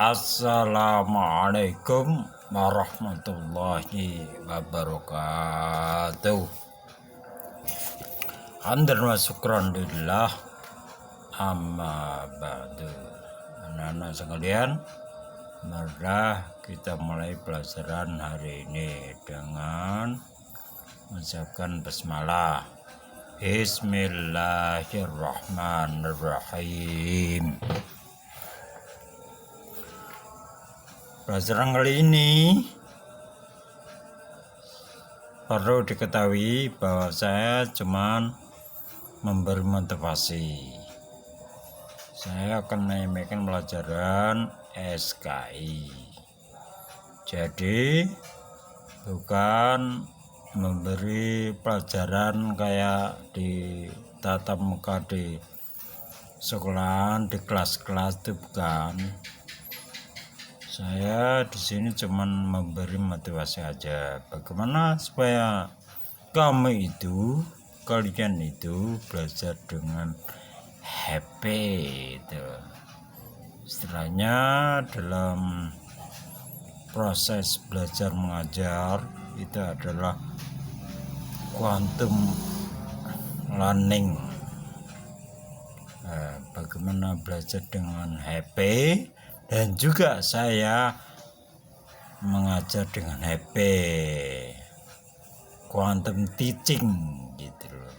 Assalamualaikum warahmatullahi wabarakatuh. Hamdan wa syukran lillah, amma ba'du. Anak-anak sekalian, marilah kita mulai pelajaran hari ini dengan mengucapkan basmalah. Bismillahirrahmanirrahim. Pelajaran kali ini perlu diketahui bahwa saya cuma memberi motivasi. Saya akan menyampaikan pelajaran SKI. Jadi bukan memberi pelajaran kayak di tatap muka di sekolahan, di kelas-kelas, itu bukan. Saya di sini cuma memberi motivasi aja. Bagaimana supaya kalian itu belajar dengan happy itu. Istilahnya dalam proses belajar mengajar itu adalah quantum learning. Bagaimana belajar dengan happy, dan juga saya mengajar dengan happy, quantum teaching gitu loh.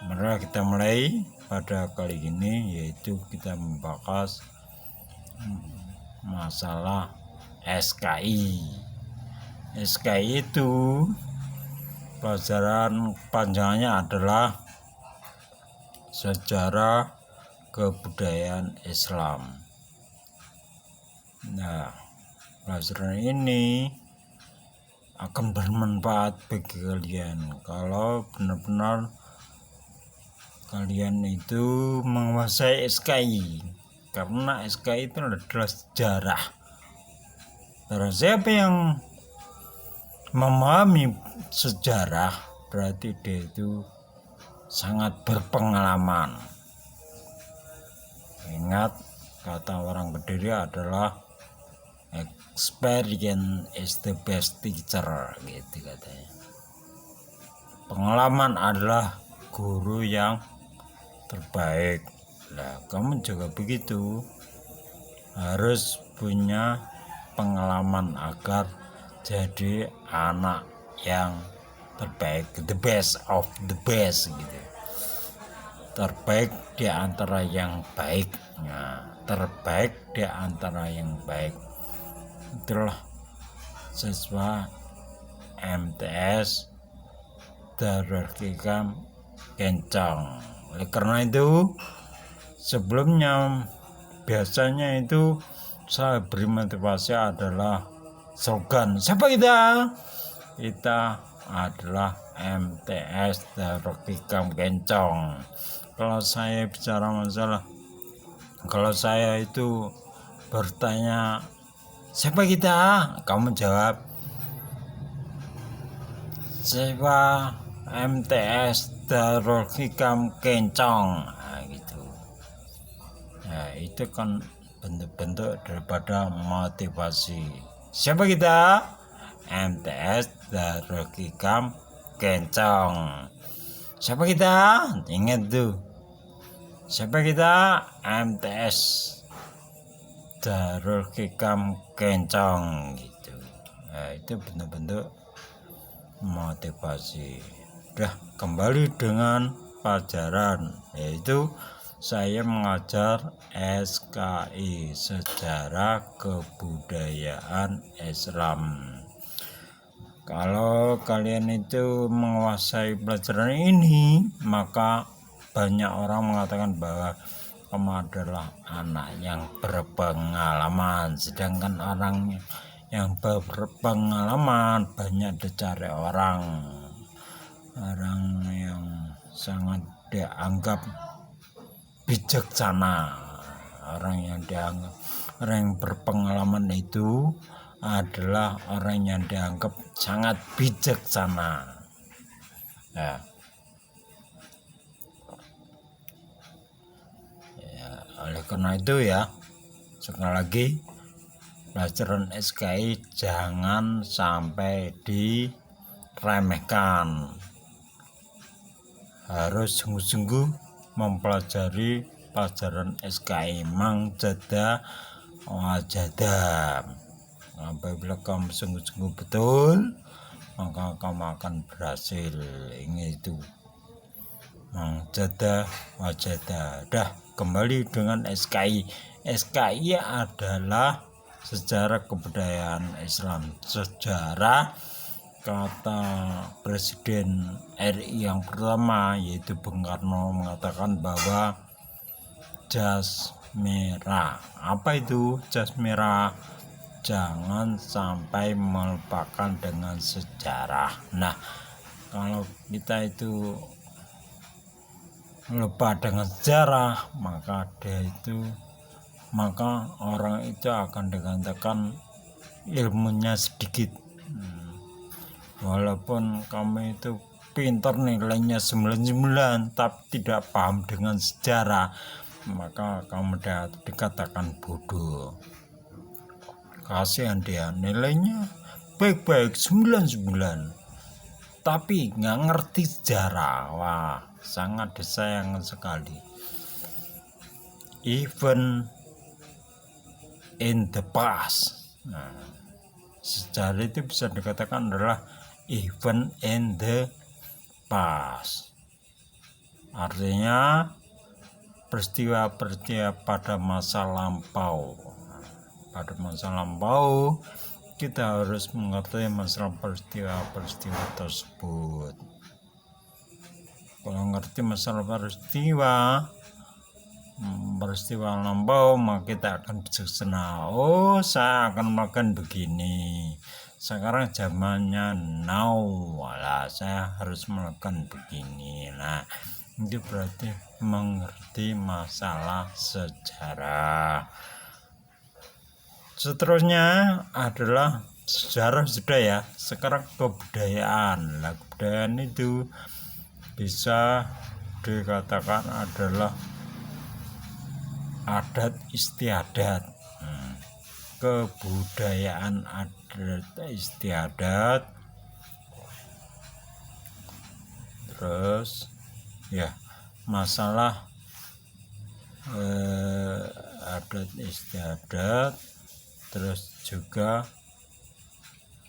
Mari kita mulai pada kali ini, yaitu kita membahas masalah SKI. SKI itu pelajaran panjangnya adalah sejarah kebudayaan Islam. Nah, pelajaran ini akan bermanfaat bagi kalian kalau benar-benar kalian itu menguasai SKI, karena SKI itu adalah sejarah. Barang siapa yang memahami sejarah berarti dia itu sangat berpengalaman. Ingat, kata orang Kediri adalah experience is the best teacher, gitu katanya. Pengalaman adalah guru yang terbaik. Nah, kamu juga begitu, harus punya pengalaman agar jadi anak yang terbaik, the best of the best gitu. Terbaik di antara yang baik. Nah, terbaik di antara yang baik. Itulah siswa MTS Darul Hikam Kencong. Oleh karena itu, sebelumnya biasanya itu saya beri motivasi adalah slogan. Siapa kita? Kita adalah MTS Darul Hikam Kencong. Kalau saya bicara masalah, kalau saya itu bertanya siapa kita, kamu jawab siapa MTS Darul Hikam Kencong. Nah, gitu. Nah, itu kan bentuk-bentuk daripada motivasi. Siapa kita? MTS Darul Hikam Kencong. Siapa kita? Ingat tuh. Siapa kita? MTS Darul Hikam Kencong gitu. Nah, itu bentuk-bentuk motivasi. Udah, kembali dengan pelajaran, yaitu saya mengajar SKI, sejarah kebudayaan Islam. Kalau kalian itu menguasai pelajaran ini, maka banyak orang mengatakan bahwa kamu adalah anak yang berpengalaman. Sedangkan orang yang berpengalaman banyak dicari orang yang sangat dianggap bijaksana. Orang yang berpengalaman itu adalah orang yang dianggap sangat bijaksana. Ya. Oleh karena itu ya, Sekali lagi, pelajaran SKI jangan sampai diremehkan. Harus sungguh-sungguh mempelajari pelajaran SKI. Mang jada wajada. Apabila kamu sungguh-sungguh betul, maka kamu akan berhasil. Ini itu mang jada wajada. Dah, kembali dengan SKI. SKI adalah sejarah kebudayaan Islam. Sejarah kata Presiden RI yang pertama, yaitu Bung Karno, mengatakan bahwa jas merah. Apa itu jas merah? Jangan sampai melupakan dengan sejarah. Nah, kalau kita itu lupa dengan sejarah, maka orang itu akan dikatakan ilmunya sedikit. Walaupun kamu itu pintar, nilainya 99, tapi tidak paham dengan sejarah, maka kamu dikatakan bodoh. Kasihan dia, nilainya baik-baik 99, tapi nggak ngerti sejarah. Wah, sangat disayangkan sekali. Even in the past. Nah, sejarah itu bisa dikatakan adalah even in the past. Artinya peristiwa-peristiwa pada masa lampau. Pada masa lampau kita harus mengerti masalah peristiwa-peristiwa tersebut. Kalau ngerti masalah peristiwa lampau, maka kita akan bijaksana. Oh, saya akan makan begini. Sekarang zamannya now, wala saya harus melakukan begini. Nah, itu berarti mengerti masalah sejarah. Seterusnya adalah sejarah sudah ya. Sekarang kebudayaan. Nah, kebudayaan itu bisa dikatakan adalah adat istiadat. Kebudayaan adat istiadat. Terus ya, masalah adat istiadat, terus juga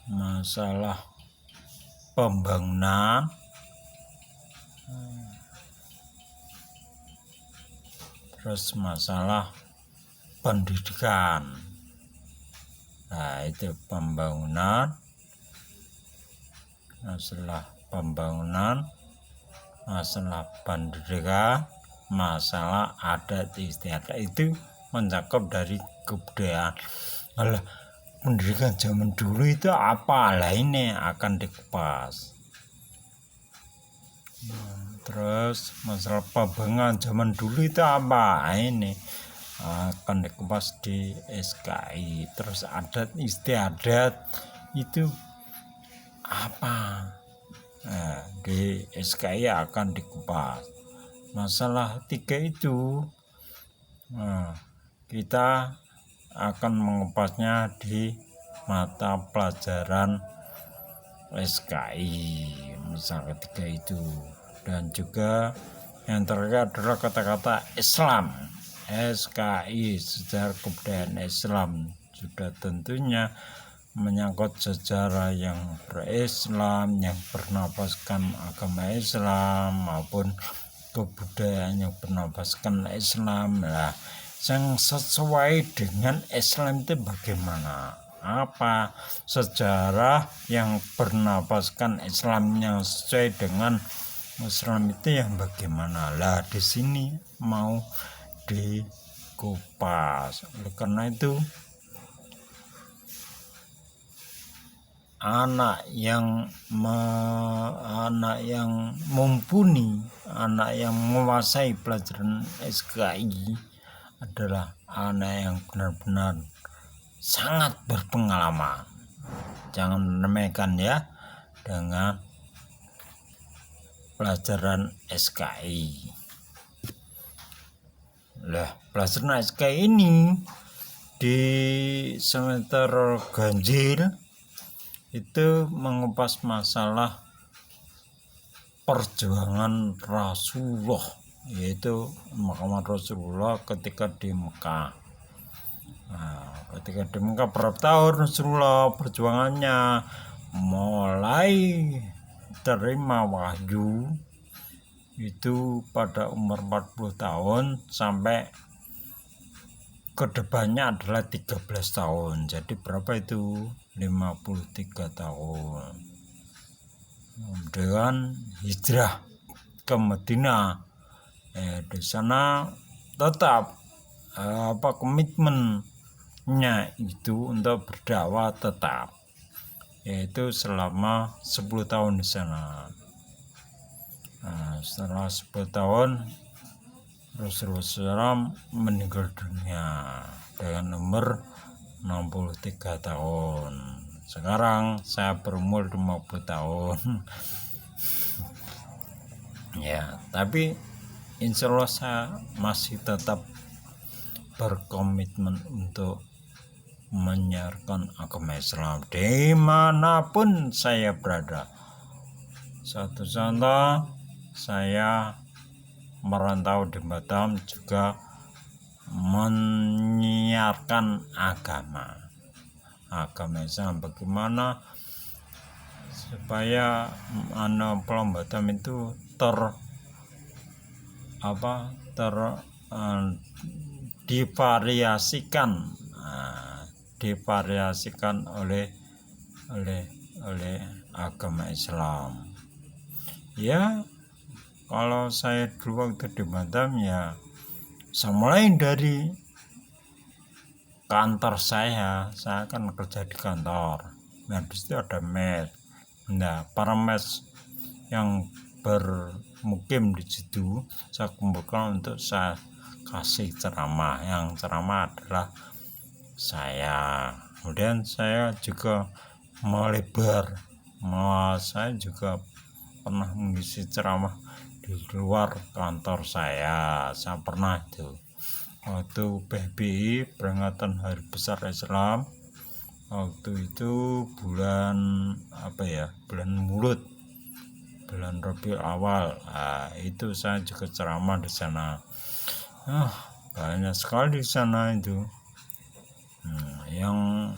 masalah pembangunan, terus masalah pendidikan. Nah, itu pembangunan, masalah pembangunan, masalah pendidikan, masalah adat istiadat, itu mencakup dari kebudayaan. Alah, pendidikan zaman dulu itu apa? Lah, ini akan dikupas. Terus masalah pembangunan zaman dulu itu apa? Ini akan dikupas di SKI. Terus adat istiadat itu apa? Nah, di SKI akan dikupas. Masalah tiga itu kita akan mengupasnya di mata pelajaran SKI, masalah ketiga itu. Dan juga yang terakhir adalah kata-kata Islam. SKI, sejarah kebudayaan Islam, sudah tentunya menyangkut sejarah yang berislam, yang bernafaskan agama Islam, maupun kebudayaan yang bernafaskan Islam. Lah, yang sesuai dengan Islam itu bagaimana? Apa sejarah yang bernafaskan Islam yang sesuai dengan Islam itu yang bagaimana? Lah, di sini mau dikupas. Oleh karena itu, anak yang mumpuni, anak yang menguasai pelajaran SKI adalah anak yang benar-benar sangat berpengalaman. Jangan remehkan ya dengan pelajaran SKI. Lah, pelajaran SKI ini di semester ganjil itu mengupas masalah perjuangan Rasulullah, yaitu Muhammad Rasulullah ketika di Mekah. Nah, ketika di Mekah berapa tahun Rasulullah perjuangannya, mulai terima wahyu itu pada umur 40 tahun sampai kedepannya adalah 13 tahun. Jadi berapa itu? 53 tahun. Kemudian hijrah ke Madinah. Di sana tetap komitmennya itu untuk berdakwah tetap, yaitu selama 10 tahun di sana. Nah, setelah 10 tahun Rasulullah SAW meninggal dunia dengan umur 63 tahun. Sekarang saya berumur 50 tahun. Ya, tapi insya Allah saya masih tetap berkomitmen untuk menyiarkan agama Islam dimanapun saya berada. Satu contoh, saya merantau di Batam juga menyiarkan agama Islam. Bagaimana supaya Pulau Batam itu divariasikan oleh agama Islam. Ya, kalau saya dulu waktu di Batam ya, saya mulai dari kantor saya kan kerja di kantor. Nah, di situ ada mes. Nah, para mes yang bermukim di situ saya kumpulkan untuk saya kasih ceramah. Yang ceramah adalah saya. Kemudian saya juga melebar. Saya juga pernah mengisi ceramah di luar kantor saya pernah itu waktu PBI peringatan Hari Besar Islam, waktu itu bulan Mulut, bulan Rabiul Awal. Itu saya juga ceramah di sana. Banyak sekali di sana itu. Yang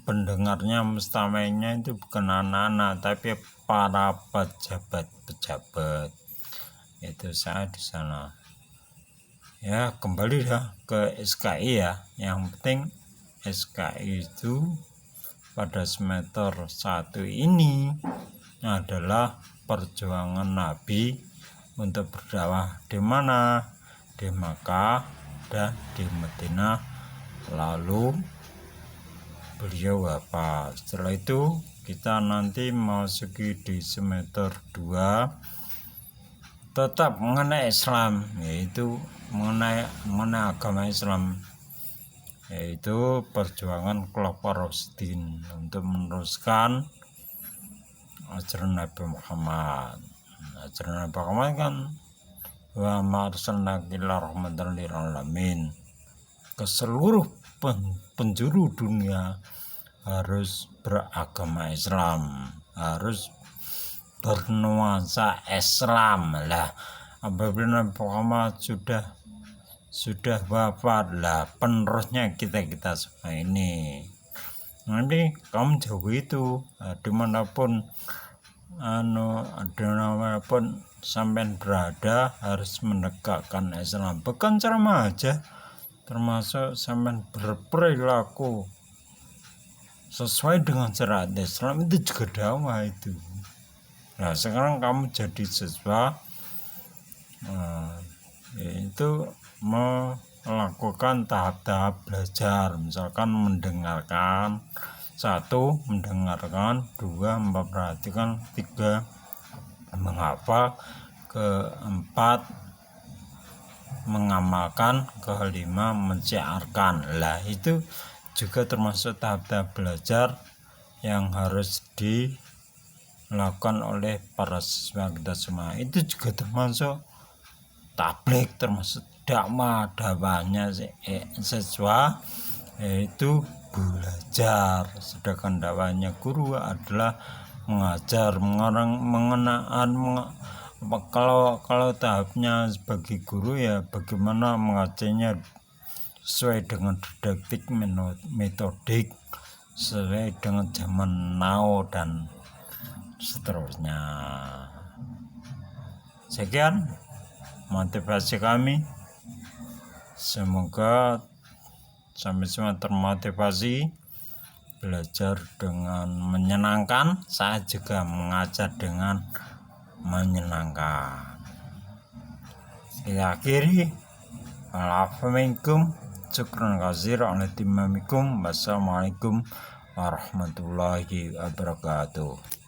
pendengarnya mustamainya itu bukan anak-anak tapi para pejabat. Itu saya di sana. Ya, kembali ke SKI ya. Yang penting SKI itu pada semester 1 ini adalah perjuangan Nabi untuk berdakwah di mana? Di Makkah dan di Madinah. Lalu beliau wafat. Setelah itu kita nanti memasuki di semester 2 tetap mengenai Islam, yaitu mengenai agama Islam, yaitu perjuangan Khulafaur Rasyidin untuk meneruskan ajaran Nabi Muhammad. Ajaran Nabi Muhammad kan wa ma arsalnaka illa rahmatan lil alamin, ke seluruh penjuru dunia harus beragama Islam, harus bernuansa Islam lah. Apabila Nabi Muhammad sudah wafat lah, penerusnya kita semua ini. Nanti kaum jauh itu dimanapun sampai berada harus menegakkan Islam. Bukan ceramah aja, termasuk sampai berperilaku sesuai dengan syariat Islam, itu juga dakwah itu. Nah, sekarang kamu jadi siswa, itu melakukan tahap-tahap belajar, misalkan mendengarkan, 1 mendengarkan, 2 memperhatikan, 3 menghafal, 4 mengamalkan, 5 mensiarkan. Lah, itu juga termasuk tahap-tahap belajar yang harus dilakukan oleh para siswa kita semua. Itu juga termasuk tabligh, termasuk dakwahnya siswa yaitu belajar. Sedangkan dakwahnya guru adalah mengajar, kalau tahapnya sebagai guru ya bagaimana mengajarnya sesuai dengan didaktik metodik, sesuai dengan zaman now dan seterusnya. Sekian motivasi kami, semoga sampai semua termotivasi, belajar dengan menyenangkan. Saya juga mengajar dengan menyenangkan. Saya akhiri, syukran kasir ala timamikum. Wassalamualaikum warahmatullahi wabarakatuh.